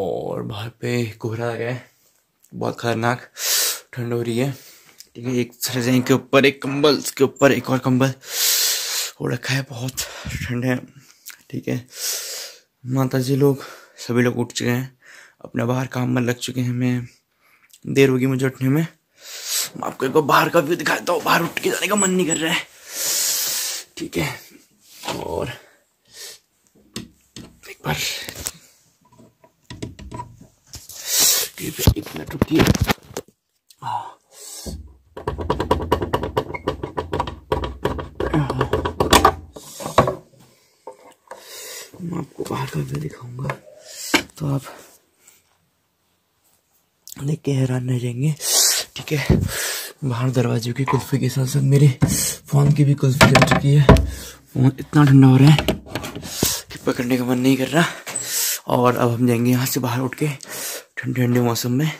और बाहर पे कोहरा आ गया है, बहुत खतरनाक ठंड हो रही है। ठीक है, एक रजाई के ऊपर एक कंबल, उसके ऊपर एक और कंबल हो रखा है, बहुत ठंड है। ठीक है, माता जी लोग सभी लोग उठ चुके हैं, अपने बाहर काम में लग चुके हैं। मैं देर होगी मुझे उठने में। मैं आपको एक बार बाहर का व्यू दिखाता हूँ, बाहर उठ के जाने का मन नहीं कर रहा है। ठीक है, और एक बार एक मिनट रुकिए। मैं आपको बाहर का व्यू दिखाऊंगा तो आप देख के हैरान रह जाएंगे। ठीक है, बाहर दरवाजे की कुल्फी के साथ साथ मेरे फोन की भी कुल्फी जल चुकी है। फोन इतना ठंडा हो रहा है कि पकड़ने का मन नहीं कर रहा। और अब हम जाएंगे यहाँ से बाहर उठ के ठंडे ठंडे मौसम में।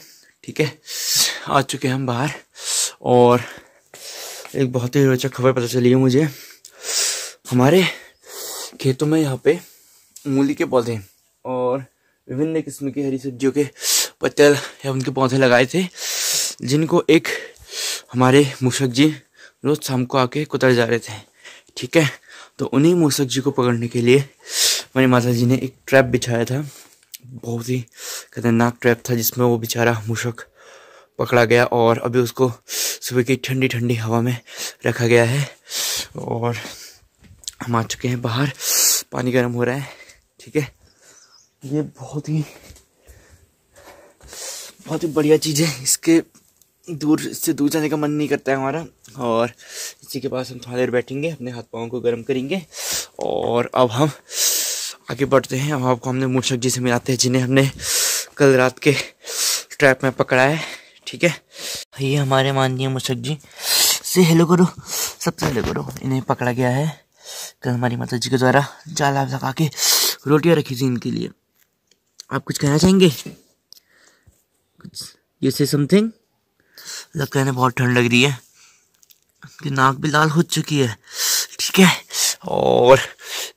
ठीक है, आ चुके हैं हम बाहर और एक बहुत ही रोचक खबर पता चली है मुझे। हमारे खेतों में यहाँ पे मूली के पौधे और विभिन्न किस्म की हरी सब्जियों के पत्ते या उनके पौधे लगाए थे, जिनको एक हमारे मूषक जी रोज शाम को आके कुतर जा रहे थे। ठीक है, तो उन्हीं मूषक जी को पकड़ने के लिए मेरी माता जी ने एक ट्रैप बिछाया था। बहुत ही खतरनाक ट्रैप था, जिसमें वो बेचारा मूषक पकड़ा गया और अभी उसको सुबह की ठंडी ठंडी हवा में रखा गया है। और हम आ चुके हैं बाहर, पानी गर्म हो रहा है। ठीक है, ये बहुत ही बढ़िया चीज़ है। इससे दूर जाने का मन नहीं करता है हमारा। और इसी के पास हम थोड़ी देर बैठेंगे, अपने हाथ पाँव को गर्म करेंगे और अब हम आगे बढ़ते हैं। अब आपको हमने मूषक जी से मिलाते हैं, जिन्हें हमने कल रात के ट्रैप में पकड़ा है। ठीक है, ये हमारे माननीय मूषक जी से हेलो करो, सबसे हेलो करो। इन्हें पकड़ा गया है कल हमारी माता जी के द्वारा, जाल लगा के रोटियां रखी थी इनके लिए। आप कुछ कहना चाहेंगे? कुछ यू से समथिंग? लगता है इन्हें बहुत ठंड लग रही है, कि नाक भी लाल हो चुकी है। ठीक है, और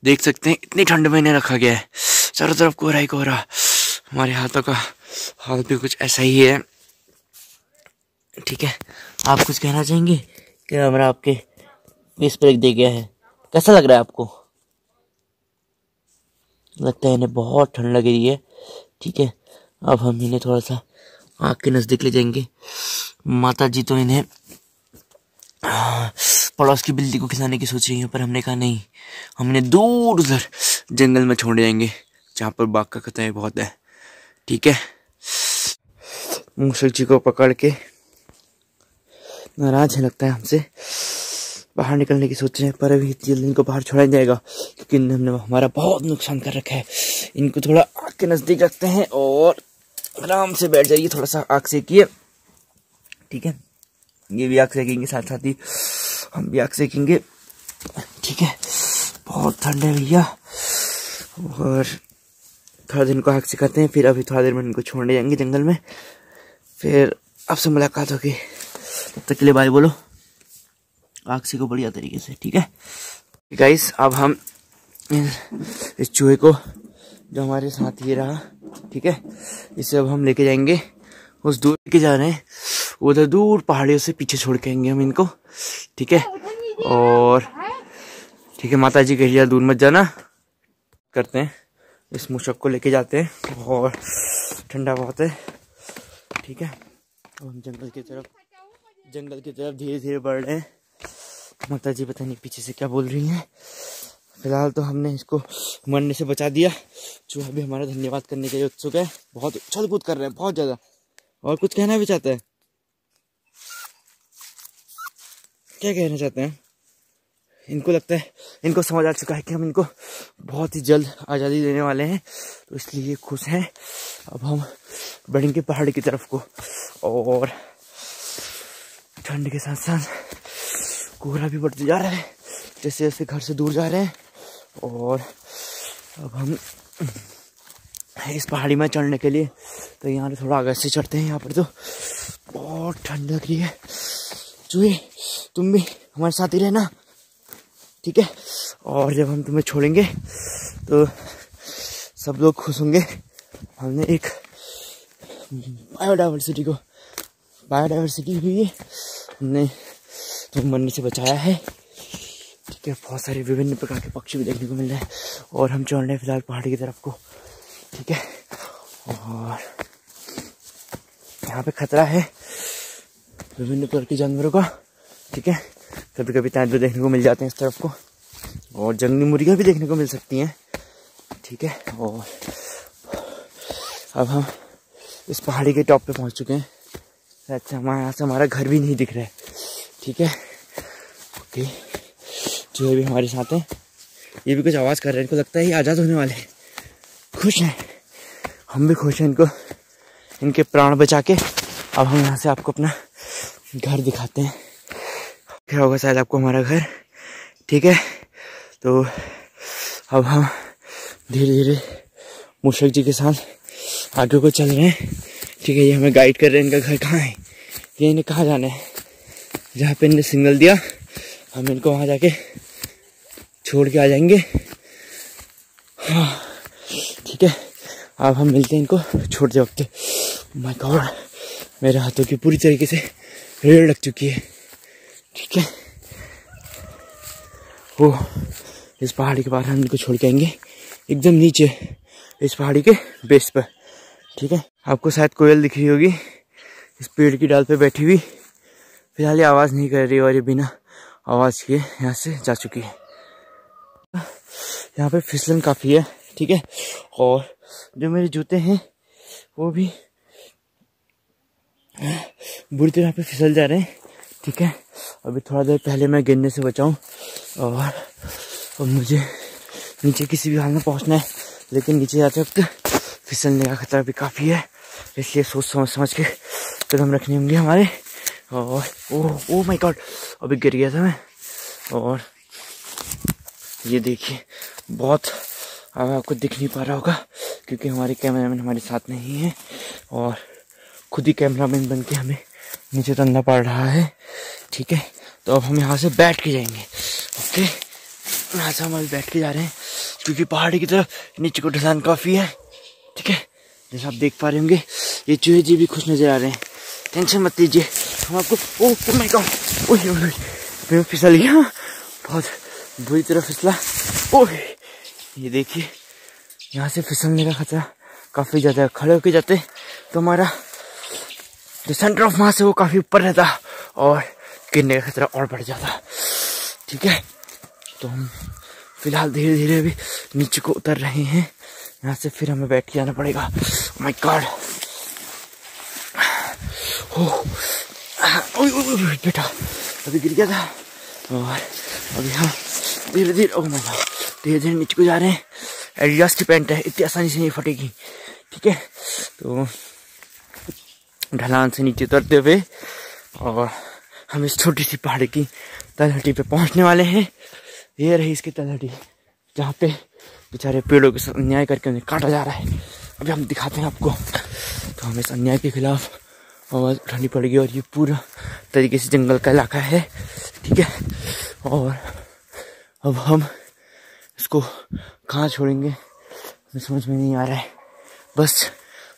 देख सकते हैं इतनी ठंड में इन्हें रखा गया है, चारों तरफ कोहरा ही कोहरा। हमारे हाथों का हाल भी कुछ ऐसा ही है। ठीक है, आप कुछ कहना चाहेंगे? कैमरा आपके फेस पर दे गया है, कैसा लग रहा है आपको? लगता है इन्हें बहुत ठंड लग रही है। ठीक है, अब हम इन्हें थोड़ा सा आग के नजदीक ले जाएंगे। माता जी तो इन्हें पड़ोस की बिल्ली को खिलाने की सोच रही है, पर हमने कहा नहीं, हम इन्हें दूर उधर जंगल में छोड़ जाएंगे, जहाँ पर बाघ का खतरा बहुत है। ठीक है, मूषक जी को पकड़ के नाराज है लगता है हमसे, बाहर निकलने की सोच रहे हैं, पर अभी जल्दी इनको बाहर छोड़ा जाएगा, क्योंकि हमने हमारा बहुत नुकसान कर रखा है। इनको थोड़ा आग के नजदीक रखते हैं और आराम से बैठ जाइए, थोड़ा सा आग सेकिए। ठीक है, ये भी आग सेकेंगे, साथ साथ ही हम भी आग सेकेंगे। ठीक है, बहुत ठंड है भैया, और थोड़ा दिन को आग सिखाते हैं, फिर अभी थोड़ा देर में इनको छोड़ने जाएंगे जंगल में, फिर आपसे मुलाकात होगी। तब तक के लिए बाय बोलो, आग से को बढ़िया तरीके से। ठीक है गाइस, अब हम इस चूहे को, जो हमारे साथ ये रहा, ठीक है, इसे अब हम लेके जाएंगे उस दूर के जा रहे हैं, उधर दूर पहाड़ियों से पीछे छोड़ के आएंगे हम इनको। ठीक है, और ठीक है, माता जी कहिए दूर मत जाना। करते हैं, इस मूषक को लेके जाते हैं, और ठंडा बहुत है। ठीक है, अब हम जंगल की तरफ धीरे धीरे बढ़ रहे हैं। माता जी पता नहीं पीछे से क्या बोल रही हैं। फिलहाल तो हमने इसको मरने से बचा दिया। चूहा भी हमारा धन्यवाद करने के लिए उत्सुक है, बहुत उछल कूद कर रहे हैं, बहुत ज्यादा। और कुछ कहना भी चाहते हैं? क्या कहना चाहते हैं? इनको लगता है, इनको समझ आ चुका है कि हम इनको बहुत ही जल्द आज़ादी देने वाले हैं, तो इसलिए ये खुश हैं। अब हम बढ़ेंगे पहाड़ की तरफ को, और ठंड के साथ साथ कोहरा भी बढ़ते जा रहा है, जैसे जैसे घर से दूर जा रहे हैं। और अब हम इस पहाड़ी में चढ़ने के लिए तो यहाँ पे थोड़ा आगे से चढ़ते हैं। यहाँ पर तो बहुत ठंड लग रही है। चूहे, तुम भी हमारे साथ ही रहना, ठीक है? और जब हम तुम्हें छोड़ेंगे तो सब लोग खुश होंगे, हमने एक बायोडाइवर्सिटी भी हमने तो मरने से बचाया है। ठीक है, बहुत सारे विभिन्न प्रकार के पक्षी भी देखने को मिल रहे हैं और हम चल रहे हैं फिलहाल पहाड़ी की तरफ को। ठीक है, और यहाँ पे खतरा है विभिन्न प्रकार के जानवरों का। ठीक है, कभी कभी तेंदुए देखने को मिल जाते हैं इस तरफ को और जंगली मुर्गियाँ भी देखने को मिल सकती हैं। ठीक है, और अब हम इस पहाड़ी के टॉप पे पहुंच चुके हैं। अच्छा, हमारे यहाँ से हमारा घर भी नहीं दिख रहा है। ठीक है, ओके, जो भी हमारे साथ हैं ये भी कुछ आवाज़ कर रहे हैं, इनको लगता है ये आज़ाद होने वाले हैं, खुश हैं। हम भी खुश हैं इनके प्राण बचा के। अब हम यहाँ से आपको अपना घर दिखाते हैं। क्या होगा शायद आपको हमारा घर। ठीक है, तो अब हम धीरे धीरे मूषक जी के साथ आगे को चल रहे हैं। ठीक है, ये हमें गाइड कर रहे हैं इनका घर कहाँ है, ये इन्हें कहाँ जाना है। जहाँ पे इन्हें सिग्नल दिया हम इनको वहाँ जाके छोड़ के आ जाएंगे। हाँ, ठीक है, अब हम मिलते हैं इनको छोड़ते वक्त। माय गॉड, मेरे हाथों की पूरी तरीके से रेड़ लग चुकी है। ठीक है, वो इस पहाड़ी के बाहर हम इनको छोड़ के आएंगे एकदम नीचे इस पहाड़ी के बेस पर। ठीक है, आपको शायद कोयल दिख रही होगी इस पेड़ की डाल पे बैठी हुई। फिलहाल ये आवाज़ नहीं कर रही और ये बिना आवाज़ किए यहाँ से जा चुकी है। यहाँ पे फिसलन काफ़ी है। ठीक है, और जो मेरे जूते हैं वो भी बुरी तरह पे फिसल जा रहे हैं। ठीक है, अभी थोड़ा देर पहले मैं गिरने से बचाऊं और मुझे नीचे किसी भी हाल में पहुंचना है, लेकिन नीचे जाते वक्त फिसलने का खतरा भी काफ़ी है, इसलिए सोच समझ के कदम रखने होंगे हमारे। और ओह माय गॉड, अभी गिर गया था मैं। और ये देखिए, बहुत अब आपको दिख नहीं पा रहा होगा क्योंकि हमारे कैमरामैन हमारे साथ नहीं है और खुद ही कैमरामैन बन के हमें नीचे उतरना पड़ रहा है। ठीक है, तो अब हम यहाँ से बैठ के जाएंगे। ओके, यहाँ से हम अभी बैठ के जा रहे हैं क्योंकि पहाड़ी की तरफ नीचे को ढलान काफ़ी है। ठीक है, जैसा आप देख पा रहे होंगे ये चूहे जी भी खुश नजर आ रहे हैं। टेंशन मत लीजिए, हम आपको ओह माय गॉड, ओह फिसल गया, बहुत बुरी तरह फिसला। ओह, ये देखिए, यहाँ से फिसलने का खतरा काफ़ी ज़्यादा है। खड़े होके जाते तो हमारा जो सेंटर ऑफ मास है वो काफ़ी ऊपर रहता और गिरने का खतरा और बढ़ जाता। ठीक है, तो हम फिलहाल धीरे धीरे अभी नीचे को उतर रहे हैं। यहाँ से फिर हमें बैठ के जाना पड़ेगा। माय गॉड, बेटा अभी गिर गया था और अभी हम धीरे धीरे धीरे धीरे नीचे को जा रहे हैं। एडिडास की पैंट है, इतनी आसानी से नहीं फटेगी। ठीक है, तो ढलान से नीचे उतरते हुए और हम इस छोटी सी पहाड़ी की तलहटी पे पहुंचने वाले हैं। ये रही इसकी तलहटी जहाँ पे बेचारे पेड़ों के साथ अन्याय करके उन्हें काटा जा रहा है। अभी हम दिखाते हैं आपको। तो हमें इस अन्याय के खिलाफ आवाज़ उठानी पड़ेगी और ये पूरा तरीके से जंगल का इलाका है। ठीक है, और अब हम इसको कहाँ छोड़ेंगे हमें समझ में नहीं आ रहा है। बस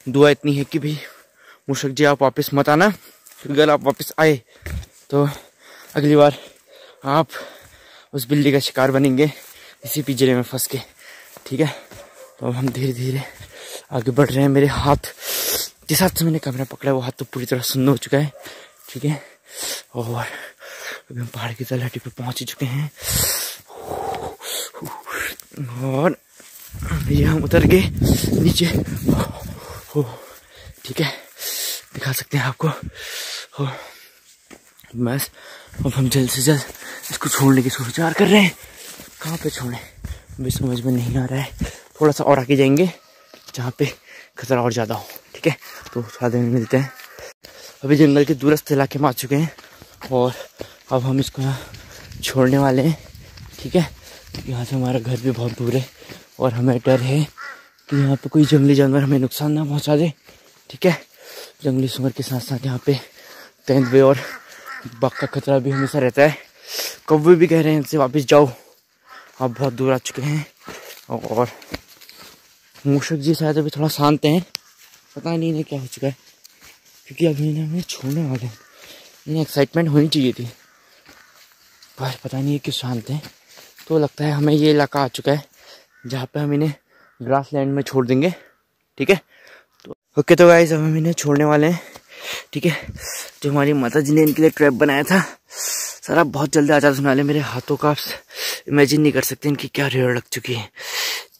दुआ इतनी है कि भाई मूषक जी आप वापस मत आना, अगर आप वापस आए तो अगली बार आप उस बिल्ली का शिकार बनेंगे इसी पिंजरे में फंस के। ठीक है, तो अब हम धीरे धीरे आगे बढ़ रहे हैं। मेरे हाथ जिस हाथ से मैंने कैमरा पकड़ा वो हाथ तो पूरी तरह सुन्न हो चुका है। ठीक है, और अभी हम पहाड़ की तलहटी पे पहुंच चुके हैं और ये हम उतर गए नीचे। ठीक है, दिखा सकते हैं आपको। बस अब हम जल्द से जल्द इसको छोड़ने की विचार कर रहे हैं। कहाँ पे छोड़ें अभी समझ में नहीं आ रहा है। थोड़ा सा और आगे जाएंगे जहाँ पे खतरा और ज़्यादा हो। ठीक है, तो थोड़ा देर में मिलते हैं। अभी जंगल के दूरस्थ इलाके में आ चुके हैं और अब हम इसको यहाँ छोड़ने वाले हैं। ठीक है, यहाँ से हमारा घर भी बहुत दूर है और हमें डर है कि यहाँ पे कोई जंगली जानवर हमें नुकसान ना पहुँचा दे। ठीक है, जंगली सुअर के साथ साथ यहाँ पे तेंदुए और बाघ का खतरा भी हमेशा रहता है। कौवे भी कह रहे हैं इनसे वापस जाओ, आप बहुत दूर आ चुके हैं। और मूषक जी शायद अभी थोड़ा शांत हैं। पता नहीं इन्हें क्या हो चुका है, क्योंकि अभी इन्हें हमें छोड़ने वाले हैं। इन्हें एक्साइटमेंट होनी चाहिए थी, पर पता नहीं ये क्यों शांत हैं। तो लगता है हमें ये इलाका आ चुका है जहाँ पे हम इन्हें ग्रास लैंड में छोड़ देंगे। ठीक है, तो ओके। तो गाइस अब हम इन्हें छोड़ने वाले हैं। ठीक है, जो हमारी माता जी ने इनके लिए ट्रैप बनाया था, सारा बहुत जल्दी आचार सुना ले। मेरे हाथों का आप इमेजिन नहीं कर सकते इनकी क्या रेड़ लग चुकी है।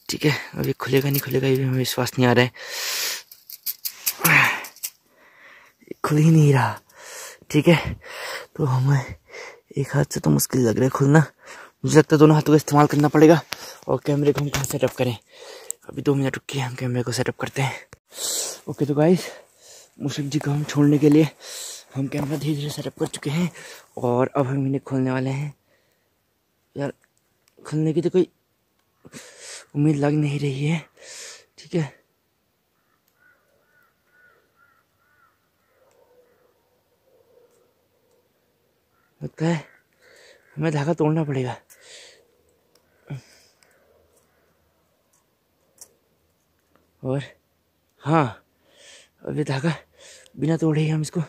ठीक है, अभी खुलेगा नहीं खुलेगा ये भी हमें विश्वास नहीं आ रहा है, खुल ही नहीं रहा। ठीक है, तो हमें एक हाथ से तो मुश्किल लग रहा है खुलना। मुझे लगता है दोनों हाथों का इस्तेमाल करना पड़ेगा। और कैमरे को हम कहाँ सेटअप करें? अभी 2 मिनट रुकिए, हम कैमरे को सेटअप करते हैं। ओके, तो गाइस मूषक जी को हम छोड़ने के लिए हम कैमरा धीरे धीरे सेटअप कर चुके हैं और अब हम इन्हें खोलने वाले हैं। यार खुलने की तो कोई उम्मीद लग नहीं रही है। ठीक है, लगता है हमें धागा तोड़ना पड़ेगा। और हाँ, अब ये धागा बिना तोड़े ही हम इसको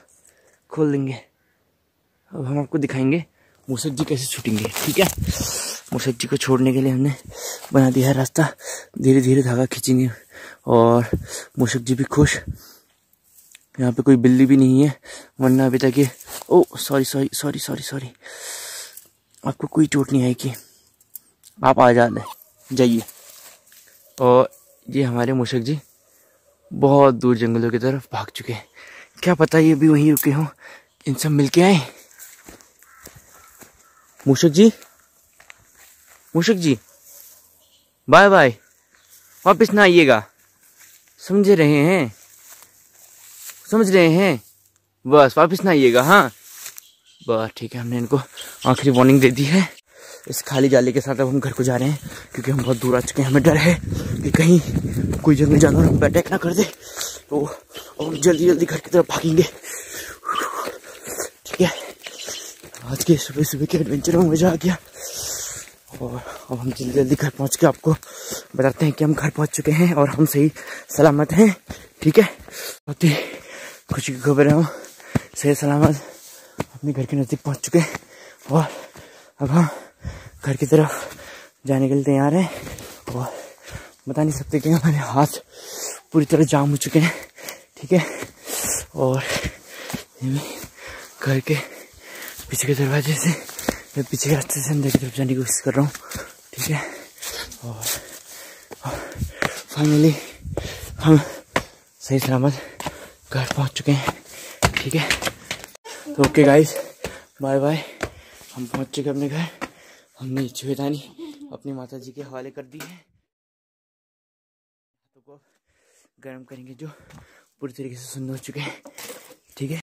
खोल देंगे। अब हम आपको दिखाएंगे मूषक जी कैसे छूटेंगे। ठीक है, मूषक जी को छोड़ने के लिए हमने बना दिया है रास्ता। धीरे धीरे धागा खींचेंगे और मूषक जी भी खुश। यहाँ पे कोई बिल्ली भी नहीं है, वरना अभी तक ये ओ सॉरी आपको कोई चोट नहीं आएगी, आप आजाद जाइए। और ये हमारे मूषक जी बहुत दूर जंगलों की तरफ भाग चुके हैं। क्या पता ये भी वहीं रुके हों, इन सब मिलके आए। मूषक जी बाय बाय, वापस ना आइएगा, समझ रहे हैं? बस वापस ना आइएगा। हाँ बस ठीक है, हमने इनको आखिरी वार्निंग दे दी है। इस खाली जाली के साथ अब हम घर को जा रहे हैं, क्योंकि हम बहुत दूर आ चुके हैं। हमें डर है कि कहीं कोई जंगली जानवर हम पे अटैक ना कर दे, तो हम जल्दी जल्दी घर की तरफ भागेंगे। ठीक है, आज के सुबह के एडवेंचर में मजा आ गया और अब हम जल्दी जल्दी घर पहुंच के आपको बताते हैं कि हम घर पहुंच चुके हैं और हम सही सलामत हैं। ठीक है, बहुत ही खुशी की खबर है, हम सही सलामत अपने घर के नज़दीक पहुंच चुके हैं और अब हम घर की तरफ जाने के लिए तैयार हैं। और बता नहीं सकते कि हमारे हाथ पूरी तरह जाम हो चुके हैं। ठीक है, और घर के पीछे के दरवाजे से, पीछे के रास्ते से अंदर की तरफ जाने की कोशिश कर रहा हूँ। ठीक है, और फाइनली हम सही सलामत घर पहुँच चुके हैं। ठीक है, तो ओके गाइस, बाय बाय। हम पहुँच चुके अपने घर। हमने चुहेदानी अपनी माता जी के हवाले कर दी है, तो को गर्म करेंगे जो पूरी तरीके से सुंदर हो चुके हैं। ठीक है।